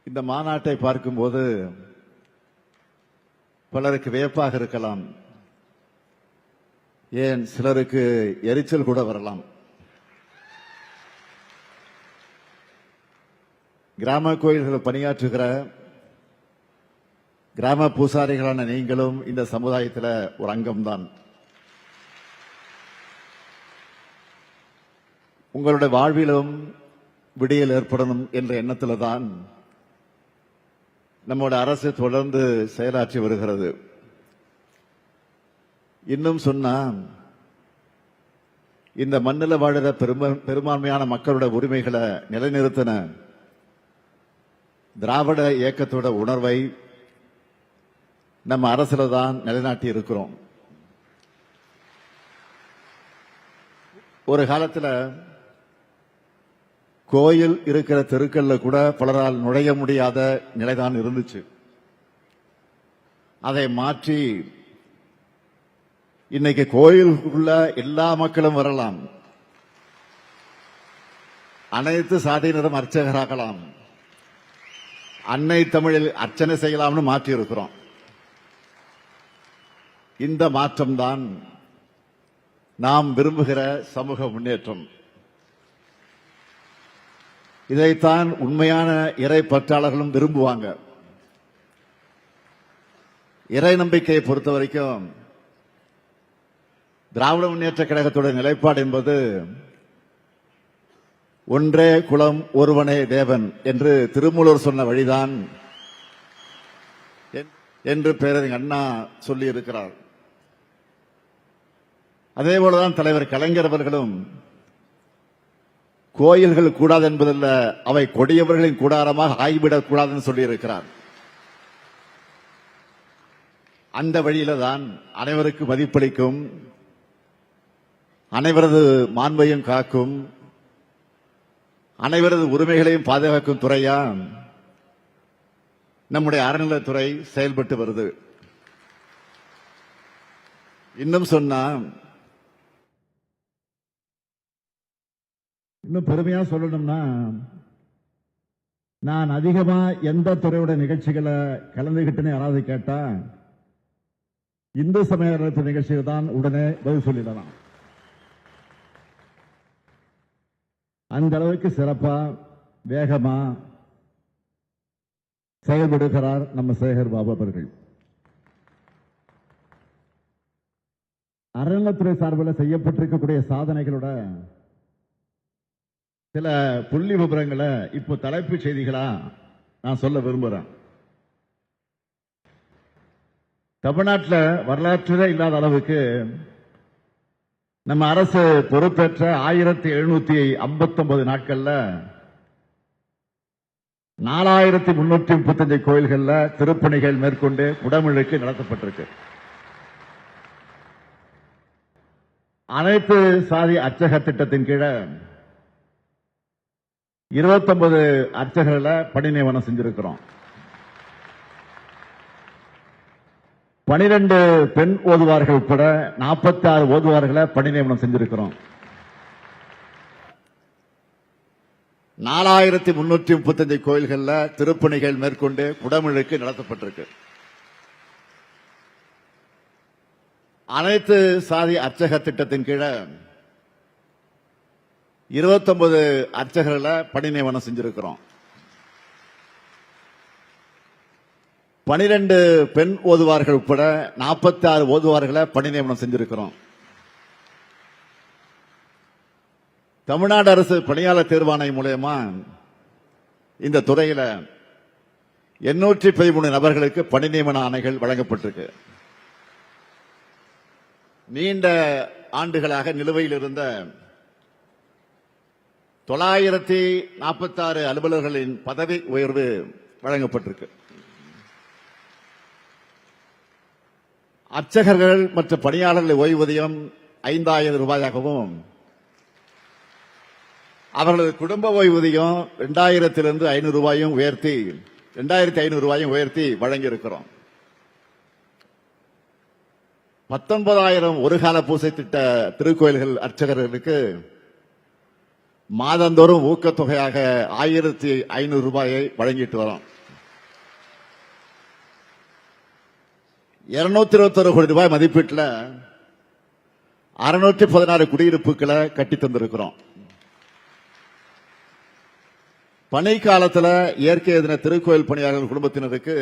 இந்த மாநாட்டை பார்க்கும்போது பலருக்கு வியப்பாக இருக்கலாம், ஏன் சிலருக்கு எரிச்சல் கூட வரலாம். கிராம கோயில்கள் பணியாற்றுகிற கிராம பூசாரிகளான நீங்களும் இந்த சமுதாயத்தில் ஒரு அங்கம்தான். உங்களுடைய வாழ்விலும் விடியல் ஏற்படணும் என்ற எண்ணத்தில் தான் நம்முடைய அரசு தொடர்ந்து செயலாற்றி வருகிறது. இன்னும் சொன்னா, இந்த மண்ணில் வாழுற பெரும்பான்மையான மக்களுடைய உரிமைகளை நிலைநிறுத்தின திராவிட இயக்கத்தோட உணர்வை நம்ம அரசுல தான் நிலைநாட்டி இருக்கிறோம். ஒரு காலத்தில் கோயில் இருக்கிற தெருக்கல்ல கூட பலரால் நுழைய முடியாத நிலைதான் இருந்துச்சு. அதை மாற்றி இன்னைக்கு கோயிலுக்குள்ள எல்லா மக்களும் வரலாம், அனைத்து சாதியினரும் அர்ச்சகராகலாம், அன்னை தமிழில் அர்ச்சனை செய்யலாம்னு மாற்றி இருக்கிறோம். இந்த மாற்றம்தான் நாம் விரும்புகிற சமூக முன்னேற்றம். இதைத்தான் உண்மையான இறை பற்றாளர்களும் விரும்புவாங்க. இறை நம்பிக்கையை பொறுத்த வரைக்கும் திராவிட முன்னேற்ற கழகத்தோட நிலைப்பாடு என்பது ஒன்றே குலம் ஒருவனே தேவன் என்று திருமூலர் சொன்ன வழிதான் என்று பேரறிஞர் அண்ணா சொல்லி இருக்கிறார். அதே போலதான் தலைவர் கலைஞர் அவர்களும் கோயில்கள் கூடாது என்பதல்ல, அவை கொடியவர்களின் கூடாரமாக ஆகிவிடக் கூடாதுன்னு சொல்லி இருக்கிறார். அந்த வழியில தான் அனைவருக்கு மதிப்பளிக்கும், அனைவரது மாண்பையும் காக்கும், அனைவரது உரிமைகளையும் பாதுகாக்கும் துறையா நம்முடைய அறநிலையத்துறை செயல்பட்டு வருது. இன்னும் சொன்னா, இன்னும் பெருமையா சொல்லணும்னா, நான் அதிகமா எந்த துறையோட நிகழ்ச்சிகளை கலந்துகிட்டுன்னு யாராவது கேட்டா இந்து சமய நிகழ்ச்சிகள் தான் உடனே பதில் சொல்லிடலாம். அந்த அளவுக்கு சிறப்பா வேகமா செயல்படுகிறார் நம்ம சேகர் பாபு அவர்கள். அறநிலையத்துறை சார்பில் செய்யப்பட்டிருக்கக்கூடிய சாதனைகளோட சில புள்ளி விவரங்களை இப்போ தலைப்புச் செய்திகளா நான் சொல்ல விரும்புறேன். தமிழ்நாட்டில் வரலாற்றிலே இல்லாத அளவுக்கு நம்ம அரசு பொறுப்பேற்ற 1759 நாட்கள்ல 4335 கோயில்கள்ல திருப்பணிகள் மேற்கொண்டு குடமுழுக்கு நடத்தப்பட்டிருக்கு. அனைத்து சாதி அர்ச்சக திட்டத்தின் கீழே 29 அர்ச்சகர்களை பணி நியமனம் செஞ்சிருக்கிறோம். 12 பெண் ஓதுவார்கள் உட்பட 46 ஓதுவார்களை பணி நியமனம் செஞ்சிருக்கிறோம். 4335 கோயில்கள்ல திருப்பணிகள் மேற்கொண்டு குடமுழுக்கு நடத்தப்பட்டிருக்கு. அனைத்து சாதி அர்ச்சக திட்டத்தின் கீழே 29 அர்ச்சகர்களை பணி நியமனம் செஞ்சிருக்கிறோம். 12 பெண் ஓதுவார்கள் உட்பட 46 ஓதுவார்களை பணி நியமனம் செஞ்சிருக்கிறோம். தமிழ்நாடு அரசு பணியாளர் தேர்வாணையம் மூலமா இந்த துறையில 813 நபர்களுக்கு பணி நியமன ஆணைகள் வழங்கப்பட்டிருக்கு. நீண்ட ஆண்டுகளாக நிலுவையில் இருந்த 946 அலுவலர்களின் பதவி உயர்வு வழங்கப்பட்டிருக்கு. அர்ச்சகர்கள் மற்றும் பணியாளர்கள் ஓய்வூதியம் 5000 ரூபாயாகவும் அவர்களது குடும்ப ஓய்வூதியம் 2000 500 ரூபாயும் உயர்த்தி 2500 ரூபாயும் உயர்த்தி வழங்கியிருக்கிறோம். 19,000 ஒரு கால பூசை திட்ட திருக்கோயில்கள் அர்ச்சகர்களுக்கு மாதந்தோறும் ஊக்கத்தொகையாக 1500 ரூபாயை வழங்கிட்டு வரோம். 221 கோடி ரூபாய் மதிப்பீட்டில் 616 குடியிருப்புகளை கட்டி தந்திருக்கிறோம். பணி காலத்தில் இயற்கை எதிர திருக்கோயில் பணியாளர்கள் குடும்பத்தினருக்கு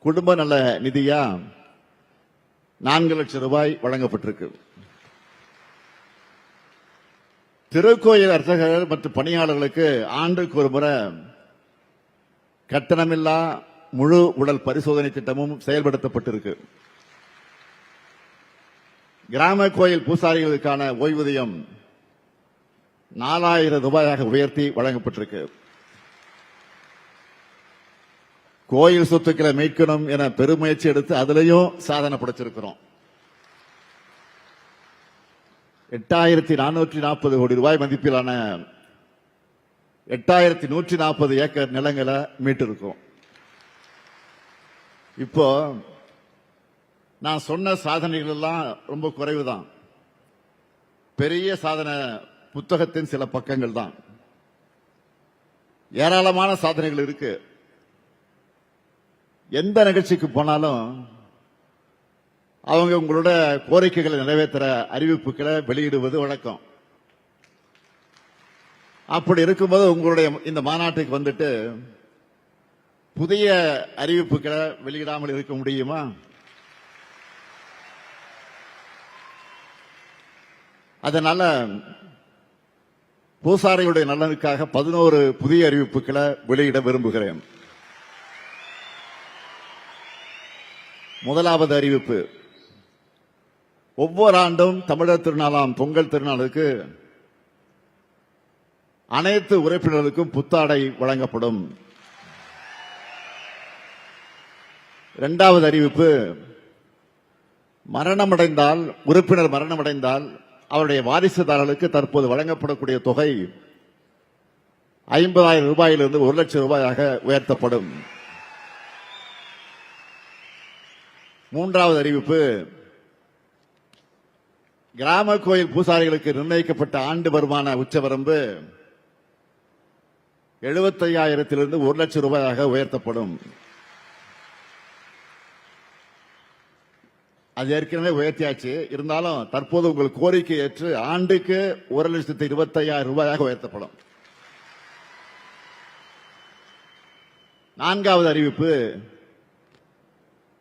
குடும்ப நல நிதியா 4 லட்சம் ரூபாய் வழங்கப்பட்டிருக்கு. திருக்கோயில் அர்ச்சகர்கள் மற்றும் பணியாளர்களுக்கு ஆண்டுக்கு ஒரு முறை கட்டணமில்லா முழு உடல் பரிசோதனை திட்டமும் செயல்படுத்தப்பட்டிருக்கு. கிராம கோயில் பூசாரிகளுக்கான ஓய்வூதியம் 4000 ரூபாயாக உயர்த்தி வழங்கப்பட்டிருக்கு. கோயில் சொத்துக்களை மீட்கணும் என பெருமுயற்சி எடுத்து அதிலையும் சாதனை படைச்சிருக்கிறோம். 8440 கோடி ரூபாய் மதிப்பிலான 8140 ஏக்கர் நிலங்களை மீட்டிருக்கோம். இப்போ நான் சொன்ன சாதனைகள் எல்லாம் ரொம்ப குறைவுதான். பெரிய சாதனை புத்தகத்தின் சில பக்கங்கள் தான். ஏராளமான சாதனைகள் இருக்கு. எந்த நிகழ்ச்சிக்கு போனாலும் அவங்க உங்களோட கோரிக்கைகளை நிறைவேற்ற அறிவிப்புகளை வெளியிடுவது வழக்கம். அப்படி இருக்கும்போது உங்களுடைய இந்த மாநாட்டுக்கு வந்துட்டு புதிய அறிவிப்புகளை வெளியிடாமல் இருக்க முடியுமா? அதனால பூசாரிகளுடைய நலனுக்காக 11 புதிய அறிவிப்புகளை வெளியிட விரும்புகிறேன். முதலாவது அறிவிப்பு, ஒவ்வொரு ஆண்டும் தமிழர் திருநாளாம் பொங்கல் திருநாளுக்கு அனைத்து உறுப்பினர்களுக்கும் புத்தாடை வழங்கப்படும். இரண்டாவது அறிவிப்பு, உறுப்பினர் மரணமடைந்தால் அவருடைய வாரிசுதாரர்களுக்கு தற்போது வழங்கப்படக்கூடிய தொகை 50,000 ரூபாயிலிருந்து 1 லட்சம் ரூபாயாக உயர்த்தப்படும். மூன்றாவது அறிவிப்பு, கிராம கோயில் பூசாரிகளுக்கு நிர்ணயிக்கப்பட்ட ஆண்டு வருமான உச்சவரம்பு 75,000 1 லட்சம் ரூபாயாக உயர்த்தப்படும். அது ஏற்கனவே உயர்த்தியாச்சு. இருந்தாலும் தற்போது உங்கள் கோரிக்கை ஏற்று ஆண்டுக்கு 1,25,000 ரூபாயாக உயர்த்தப்படும். நான்காவது அறிவிப்பு,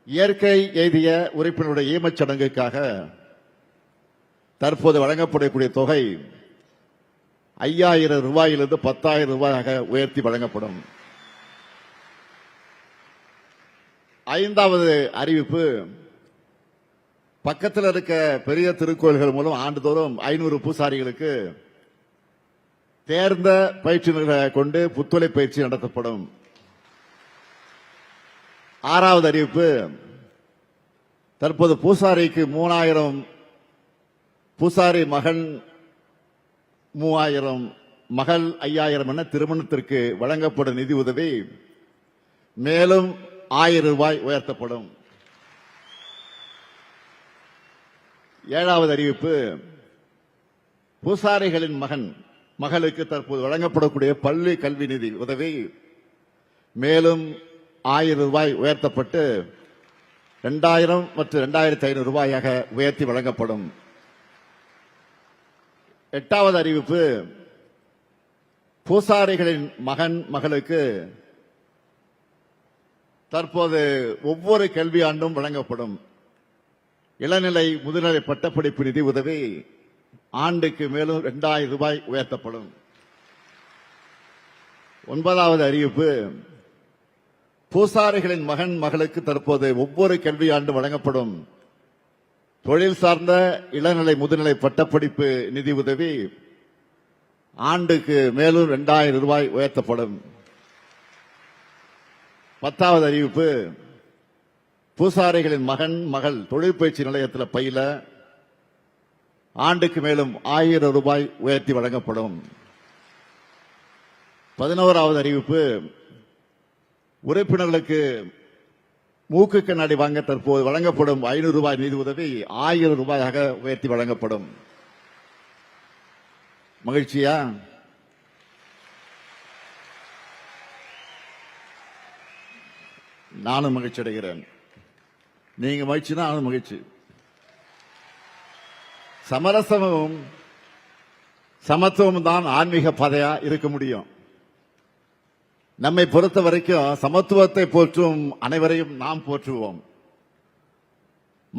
இயற்கை எய்திய உறுப்பினருடைய ஈமச் சடங்குக்காக தற்போது வழங்கப்படக்கூடிய தொகை 5,000 ரூபாயிலிருந்து 10,000 ரூபாயாக உயர்த்தி வழங்கப்படும். ஐந்தாவது அறிவிப்பு, பக்கத்தில் இருக்க பெரிய திருக்கோயில்கள் மூலம் ஆண்டுதோறும் 500 பூசாரிகளுக்கு தேர்ந்த பயிற்சியினர்களை கொண்டு புத்துழை பயிற்சி நடத்தப்படும். ஆறாவது அறிவிப்பு, தற்போது பூசாரிக்கு 3,000, பூசாரி மகன் 3,000, மகள் 5,000 என திருமணத்திற்கு வழங்கப்படும் நிதி உதவி மேலும் 1,000 ரூபாய் உயர்த்தப்படும். ஏழாவது அறிவிப்பு, பூசாரிகளின் மகளுக்கு தற்போது வழங்கப்படக்கூடிய பள்ளி கல்வி நிதி உதவி மேலும் 1,000 ரூபாய் உயர்த்தப்பட்டு 2,000 மற்றும் 2,500 ரூபாயாக உயர்த்தி வழங்கப்படும். எட்டாவது அறிவிப்பு, பூசாரிகளின் மகளுக்கு தற்போது ஒவ்வொரு கல்வி ஆண்டும் வழங்கப்படும் இளநிலை முதுநிலை பட்டப்படிப்பு நிதி உதவி ஆண்டுக்கு மேலும் 2,000 ரூபாய் உயர்த்தப்படும். ஒன்பதாவது அறிவிப்பு, பூசாரிகளின் மகளுக்கு தற்போது ஒவ்வொரு கல்வி ஆண்டு வழங்கப்படும் தொழில் சார்ந்த இளநிலை முதுநிலை பட்டப்படிப்பு நிதி உதவி ஆண்டுக்கு மேலும் 2,000 ரூபாய் உயர்த்தப்படும். பத்தாவது அறிவிப்பு, பூசாரிகளின் மகள் தொழிற்பயிற்சி நிலையத்தில் பயில ஆண்டுக்கு மேலும் 1,000 ரூபாய் உயர்த்தி வழங்கப்படும். 11வது அறிவிப்பு, உறுப்பினர்களுக்கு மூக்கு கண்ணாடி வாங்க தற்போது வழங்கப்படும் 500 ரூபாய் நிதி உதவி 1,000 ரூபாயாக உயர்த்தி வழங்கப்படும். மகிழ்ச்சியா? நானும் மகிழ்ச்சி அடைகிறேன். நீங்க மகிழ்ச்சி தான் அது மகிழ்ச்சி. சமரசமும் சமத்துவம் தான் ஆன்மீக பாதையா இருக்க முடியும். நம்மை பொறுத்த வரைக்கும் சமத்துவத்தை போற்றும் அனைவரையும் நாம் போற்றுவோம்.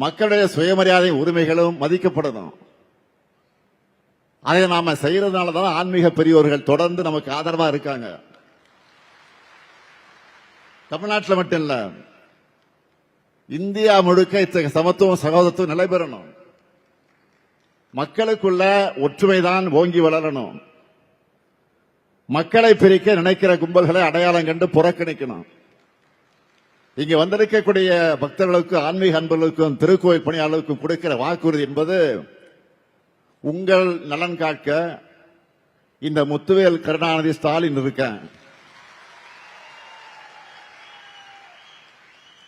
மக்களுடைய சுயமரியாதை உரிமைகளும் மதிக்கப்படணும். அதை நாம செய்யறதுனாலதான் ஆன்மீக பெரியோர்கள் தொடர்ந்து நமக்கு ஆதரவா இருக்காங்க. தமிழ்நாட்டில் மட்டும் இல்ல, இந்தியா முழுக்க இத்தகைய சமத்துவம் சகோதரத்துவம் நிலைபெறணும். மக்களுக்குள்ள ஒற்றுமைதான் ஓங்கி வளரணும். மக்களை பிரிக்க நினைக்கிற கும்பல்களை அடையாளம் கண்டு புறக்கணிக்கணும். இங்க வந்திருக்கக்கூடிய பக்தர்களுக்கும் ஆன்மீக அன்பர்களுக்கும் திருக்கோயில் பணியாளர்களுக்கும் கொடுக்கிற வாக்குறுதி என்பது உங்கள் நலன் காக்க இந்த முத்துவேல் கருணாநிதி ஸ்டாலின் இருக்கேன்.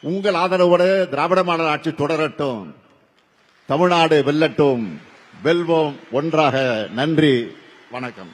உங்கள் ஆதரவோடு திராவிட மாடல் ஆட்சி தொடரட்டும். தமிழ்நாடு வெல்லட்டும். வெல்வோம் ஒன்றாக. நன்றி, வணக்கம்.